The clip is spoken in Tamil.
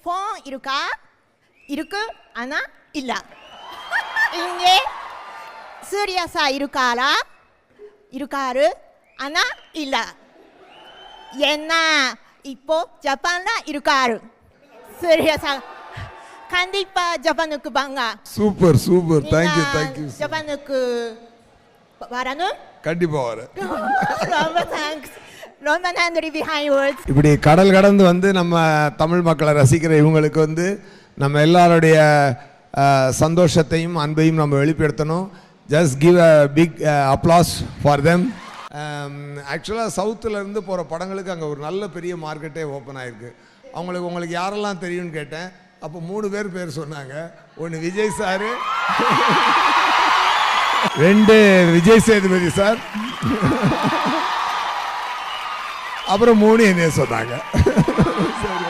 ஃபோன் இருக்கா? இருக்கு, ஆனா இல்ல. இங்கே சூர்யா சார் இருக்காரா? இருக்காரு, ஆனா இல்ல. ஏன்னா இப்போ ஜப்பான்ல இருக்காரு சூர்யா சார். கண்டிப்பா ஜப்பானுக்கு வாங்க. Super super, thank you thank you. ஜப்பானுக்கு வரணும், கண்டிப்பா வரேன். ரொம்ப தேங்க்ஸ், ரொம்ப நன்றி. Behind words. இப்படி கடல் கடந்து வந்து நம்ம தமிழ் மக்களை ரசிக்கிற இவங்களுக்கு வந்து நம்ம எல்லாருடைய சந்தோஷத்தையும் அன்பையும் நம்ம வெளிப்படுத்தணும். Just give a big applause for them. ஆக்சுவலாக சவுத்துலேருந்து போகிற படங்களுக்கு அங்கே ஒரு நல்ல பெரிய மார்க்கெட்டே ஓப்பன் ஆகிருக்கு. உங்களுக்கு யாரெல்லாம் தெரியும்னு கேட்டேன். அப்போ 3 பேர் சொன்னாங்க. 1 விஜய் சார், 2 விஜய் சேதுபதி சார், அப்புறம் 3 என்னைய சொன்னாங்க. சரி.